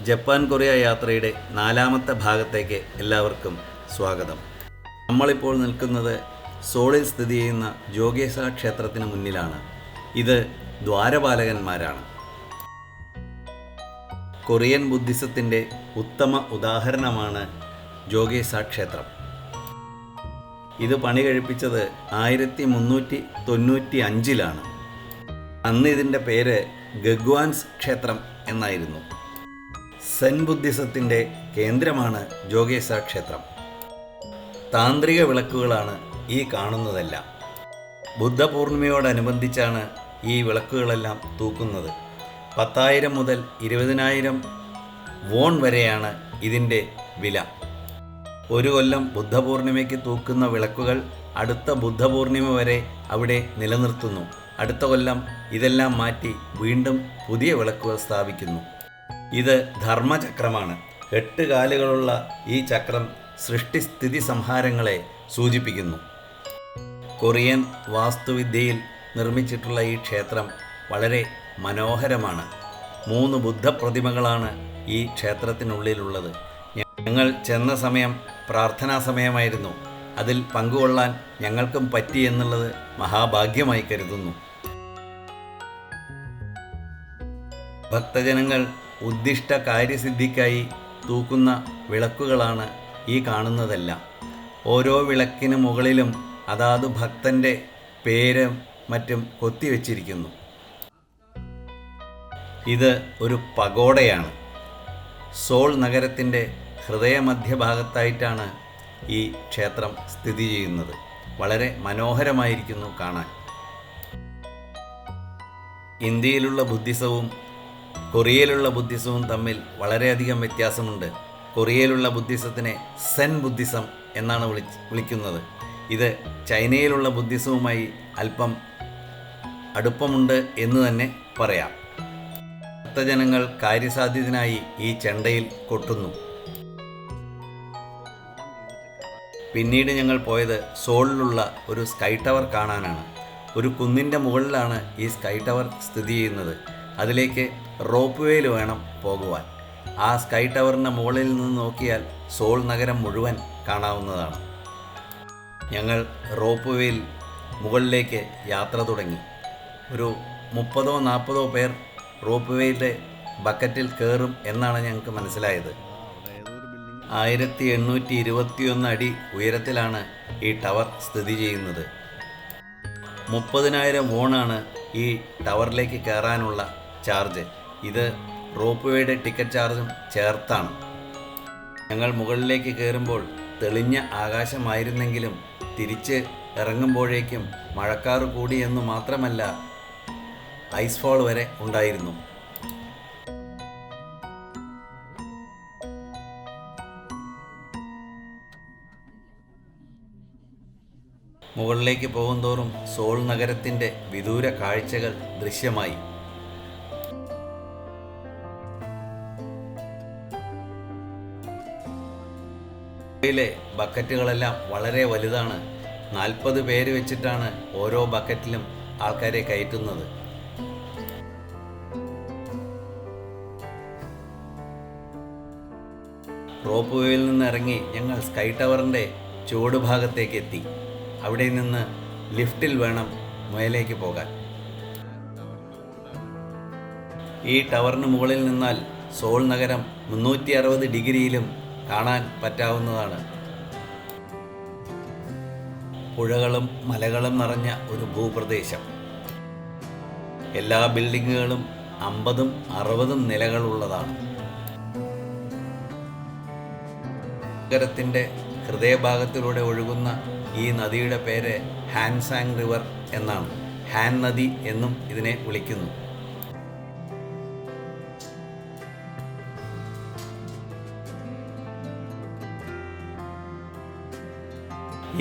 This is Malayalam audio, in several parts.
ജപ്പാൻ കൊറിയ യാത്രയുടെ 4ാമത്തെ ഭാഗത്തേക്ക് എല്ലാവർക്കും സ്വാഗതം. നമ്മളിപ്പോൾ നിൽക്കുന്നത് സോളിൽ സ്ഥിതി ചെയ്യുന്ന ജോഗേസ ക്ഷേത്രത്തിന് മുന്നിലാണ്. ഇത് ദ്വാരപാലകന്മാരാണ്. കൊറിയൻ ബുദ്ധിസത്തിൻ്റെ ഉത്തമ ഉദാഹരണമാണ് ജോഗേസ ക്ഷേത്രം. ഇത് പണി കഴിപ്പിച്ചത് 1395 അന്ന് ഇതിൻ്റെ പേര് ഗഗ്വാൻസ് ക്ഷേത്രം എന്നായിരുന്നു. സെൻ ബുദ്ധിസത്തിൻ്റെ കേന്ദ്രമാണ് ജോഗേസ ക്ഷേത്രം. താന്ത്രിക വിളക്കുകളാണ് ഈ കാണുന്നതെല്ലാം. ബുദ്ധപൂർണിമയോടനുബന്ധിച്ചാണ് ഈ വിളക്കുകളെല്ലാം തൂക്കുന്നത്. 10,000 മുതൽ 20,000 വോൺ വരെയാണ് ഇതിൻ്റെ വില. ഒരു കൊല്ലം ബുദ്ധപൂർണിമയ്ക്ക് തൂക്കുന്ന വിളക്കുകൾ അടുത്ത ബുദ്ധപൂർണിമ വരെ അവിടെ നിലനിർത്തുന്നു. അടുത്ത കൊല്ലം ഇതെല്ലാം മാറ്റി വീണ്ടും പുതിയ വിളക്കുകൾ സ്ഥാപിക്കുന്നു. ഇത് ധർമ്മചക്രമാണ്. 8 കാലുകളുള്ള ഈ ചക്രം സൃഷ്ടിസ്ഥിതി സംഹാരങ്ങളെ സൂചിപ്പിക്കുന്നു. കൊറിയൻ വാസ്തുവിദ്യയിൽ നിർമ്മിച്ചിട്ടുള്ള ഈ ക്ഷേത്രം വളരെ മനോഹരമാണ്. 3 ബുദ്ധപ്രതിമകളാണ് ഈ ക്ഷേത്രത്തിനുള്ളിലുള്ളത്. ഞങ്ങൾ ചെന്ന സമയം പ്രാർത്ഥനാ സമയമായിരുന്നു. അതിൽ പങ്കുകൊള്ളാൻ ഞങ്ങൾക്കും പറ്റി എന്നുള്ളത് മഹാഭാഗ്യമായി കരുതുന്നു. ഭക്തജനങ്ങൾ ഉദ്ദിഷ്ട കാര്യസിദ്ധിക്കായി തൂക്കുന്ന വിളക്കുകളാണ് ഈ കാണുന്നതെല്ലാം. ഓരോ വിളക്കിന് മുകളിലും അതാത് ഭക്തൻ്റെ പേരും മറ്റും കൊത്തിവെച്ചിരിക്കുന്നു. ഇത് ഒരു പഗോഡയാണ്. സോൾ നഗരത്തിൻ്റെ ഹൃദയമധ്യഭാഗത്തായിട്ടാണ് ഈ ക്ഷേത്രം സ്ഥിതി ചെയ്യുന്നത്. വളരെ മനോഹരമായിരിക്കുന്നു കാണാൻ. ഇന്ത്യയിലുള്ള ബുദ്ധിസവും കൊറിയയിലുള്ള ബുദ്ധിസവും തമ്മിൽ വളരെയധികം വ്യത്യാസമുണ്ട്. കൊറിയയിലുള്ള ബുദ്ധിസത്തിനെ സെൻ ബുദ്ധിസം എന്നാണ് വിളിക്കുന്നത്. ഇത് ചൈനയിലുള്ള ബുദ്ധിസവുമായി അല്പം അടുപ്പമുണ്ട് എന്ന് തന്നെ പറയാം. ഭക്തജനങ്ങൾ കാര്യസാധ്യത്തിനായി ഈ ചെണ്ടയിൽ കൊട്ടുന്നു. പിന്നീട് ഞങ്ങൾ പോയത് സോളിലുള്ള ഒരു സ്കൈ ടവർ കാണാനാണ്. ഒരു കുന്നിൻ്റെ മുകളിലാണ് ഈ സ്കൈ ടവർ സ്ഥിതി ചെയ്യുന്നത്. അതിലേക്ക് റോപ്പ് വേയിൽ വേണം പോകുവാൻ. ആ സ്കൈ ടവറിൻ്റെ മുകളിൽ നിന്ന് നോക്കിയാൽ സോൾ നഗരം മുഴുവൻ കാണാവുന്നതാണ്. ഞങ്ങൾ റോപ്പ് വേയിൽ മുകളിലേക്ക് യാത്ര തുടങ്ങി. ഒരു 30-40 പേർ റോപ്പ് വേയിലെ ബക്കറ്റിൽ കയറും എന്നാണ് ഞങ്ങൾക്ക് മനസ്സിലായത്. 1821 അടി ഉയരത്തിലാണ് ഈ ടവർ സ്ഥിതി ചെയ്യുന്നത്. 30,000 വോണാണ് ഈ ടവറിലേക്ക് കയറാനുള്ള ചാർജ്. ഇത് റോപ്പ് വേയുടെ ടിക്കറ്റ് ചാർജും ചേർത്താണ്. ഞങ്ങൾ മുകളിലേക്ക് കയറുമ്പോൾ തെളിഞ്ഞ ആകാശമായിരുന്നെങ്കിലും തിരിച്ച് ഇറങ്ങുമ്പോഴേക്കും മഴക്കാറ് കൂടി എന്ന് മാത്രമല്ല, ഐസ് ഫോൾ വരെ ഉണ്ടായിരുന്നു. മുകളിലേക്ക് പോകുന്തോറും സോൾ നഗരത്തിൻ്റെ വിദൂര കാഴ്ചകൾ ദൃശ്യമായി. യിലെ ബക്കറ്റുകളെല്ലാം വളരെ വലുതാണ്. 40 പേര് വെച്ചിട്ടാണ് ഓരോ ബക്കറ്റിലും ആൾക്കാരെ കയറ്റുന്നത്. റോപ്പ് വേയിൽ നിന്ന് ഇറങ്ങി ഞങ്ങൾ സ്കൈ ടവറിൻ്റെ ചുവട് ഭാഗത്തേക്ക് എത്തി. അവിടെ നിന്ന് ലിഫ്റ്റിൽ വേണം മുകളിലേക്ക് പോകാൻ. ഈ ടവറിന് മുകളിൽ നിന്നാൽ സോൾ നഗരം 360 ഡിഗ്രിയിലും കാണാൻ പറ്റാവുന്നതാണ്. പുഴകളും മലകളും നിറഞ്ഞ ഒരു ഭൂപ്രദേശം. എല്ലാ ബിൽഡിങ്ങുകളും 50-60 നിലകളുള്ളതാണ്. നഗരത്തിൻ്റെ ഹൃദയഭാഗത്തിലൂടെ ഒഴുകുന്ന ഈ നദിയുടെ പേര് ഹാൻസാങ് റിവർ എന്നാണ്. ഹാൻ നദി എന്നും ഇതിനെ വിളിക്കുന്നു.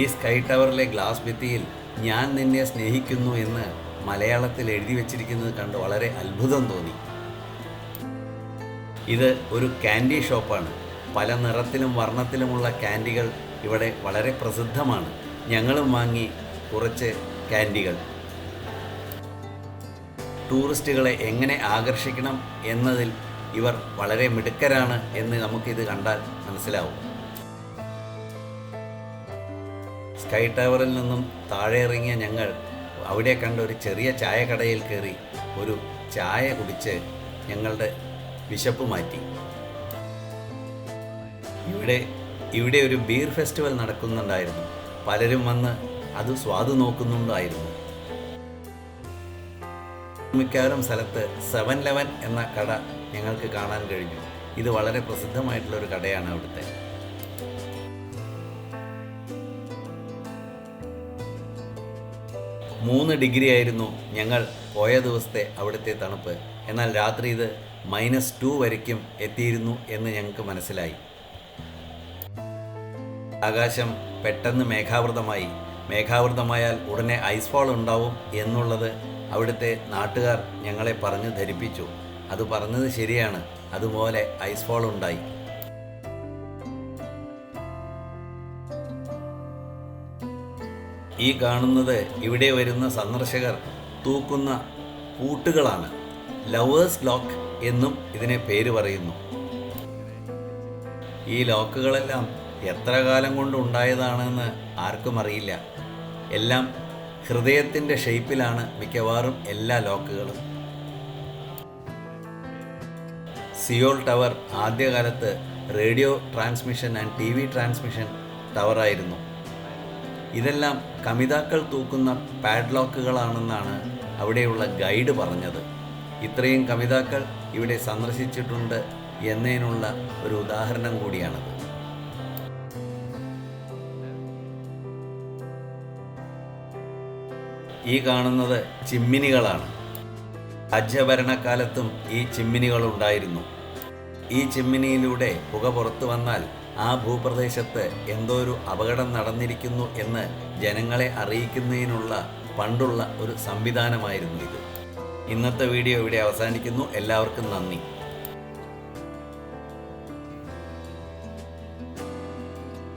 ഈ സ്കൈ ടവറിലെ ഗ്ലാസ് ഭിത്തിയിൽ ഞാൻ നിന്നെ സ്നേഹിക്കുന്നു എന്ന് മലയാളത്തിൽ എഴുതി വച്ചിരിക്കുന്നത് കണ്ട് വളരെ അത്ഭുതം തോന്നി. ഇത് ഒരു ക്യാൻഡി ഷോപ്പാണ്. പല നിറത്തിലും വർണ്ണത്തിലുമുള്ള ക്യാൻഡികൾ ഇവിടെ വളരെ പ്രസിദ്ധമാണ്. ഞങ്ങളും വാങ്ങി കുറച്ച് ക്യാൻഡികൾ. ടൂറിസ്റ്റുകളെ എങ്ങനെ ആകർഷിക്കണം എന്നതിൽ ഇവർ വളരെ മിടുക്കരാണ് എന്ന് നമുക്കിത് കണ്ടാൽ മനസ്സിലാവും. സ്കൈ ടവറിൽ നിന്നും താഴെ ഇറങ്ങിയ ഞങ്ങൾ അവിടെ കണ്ട ഒരു ചെറിയ ചായക്കടയിൽ കയറി ഒരു ചായ കുടിച്ച് ഞങ്ങളുടെ വിശപ്പ് മാറ്റി. ഇവിടെ ഒരു ബീർ ഫെസ്റ്റിവൽ നടക്കുന്നുണ്ടായിരുന്നു. പലരും വന്ന് അത് സ്വാദ് നോക്കുന്നുണ്ടായിരുന്നു. മിക്കവാറും സ്ഥലത്ത് 7-Eleven എന്ന കട ഞങ്ങൾക്ക് കാണാൻ കഴിഞ്ഞു. ഇത് വളരെ പ്രസിദ്ധമായിട്ടുള്ളൊരു കടയാണ് അവിടുത്തെ. -3 ആയിരുന്നു ഞങ്ങൾ പോയ ദിവസത്തെ അവിടുത്തെ തണുപ്പ്. എന്നാൽ രാത്രി ഇത് -2 വരയ്ക്കും എത്തിയിരുന്നു എന്ന് ഞങ്ങൾക്ക് മനസ്സിലായി. ആകാശം പെട്ടെന്ന് മേഘാവൃതമായാൽ ഉടനെ ഐസ് ഫാൾ ഉണ്ടാവും എന്നുള്ളത് അവിടുത്തെ നാട്ടുകാർ ഞങ്ങളെ പറഞ്ഞ് ധരിപ്പിച്ചു. അത് പറഞ്ഞത് ശരിയാണ്. അതുപോലെ ഐസ് ഫാൾ ഉണ്ടായി. ഈ കാണുന്നത് ഇവിടെ വരുന്ന സന്ദർശകർ തൂക്കുന്ന പൂട്ടുകളാണ്. ലവേഴ്സ് ലോക്ക് എന്നും ഇതിനെ പേര് പറയുന്നു. ഈ ലോക്കുകളെല്ലാം എത്ര കാലം കൊണ്ട് ഉണ്ടായതാണെന്ന് ആർക്കും അറിയില്ല. എല്ലാം ഹൃദയത്തിൻ്റെ ഷേപ്പിലാണ് മിക്കവാറും എല്ലാ ലോക്കുകളും. സിയോൾ ടവർ ആദ്യകാലത്ത് radio transmission and TV transmission ടവറായിരുന്നു. ഇതെല്ലാം കമിതാക്കൾ തൂക്കുന്ന പാഡ്ലോക്കുകളാണെന്നാണ് അവിടെയുള്ള ഗൈഡ് പറഞ്ഞത്. ഇത്രയും കമിതാക്കൾ ഇവിടെ സന്ദർശിച്ചിട്ടുണ്ട് എന്നതിനുള്ള ഒരു ഉദാഹരണം കൂടിയാണത്. ഈ കാണുന്നത് ചിമ്മിനികളാണ്. രാജ്യഭരണക്കാലത്തും ഈ ചിമ്മിനികൾ ഉണ്ടായിരുന്നു. ഈ ചിമ്മിനിയിലൂടെ പുക പുറത്തു വന്നാൽ ആ ഭൂപ്രദേശത്ത് എന്തോ ഒരു അപകടം നടന്നിരിക്കുന്നു എന്ന് ജനങ്ങളെ അറിയിക്കുന്നതിനുള്ള പണ്ടുള്ള ഒരു സംവിധാനമായിരുന്നു ഇത്. ഇന്നത്തെ വീഡിയോ ഇവിടെ അവസാനിക്കുന്നു. എല്ലാവർക്കും നന്ദി.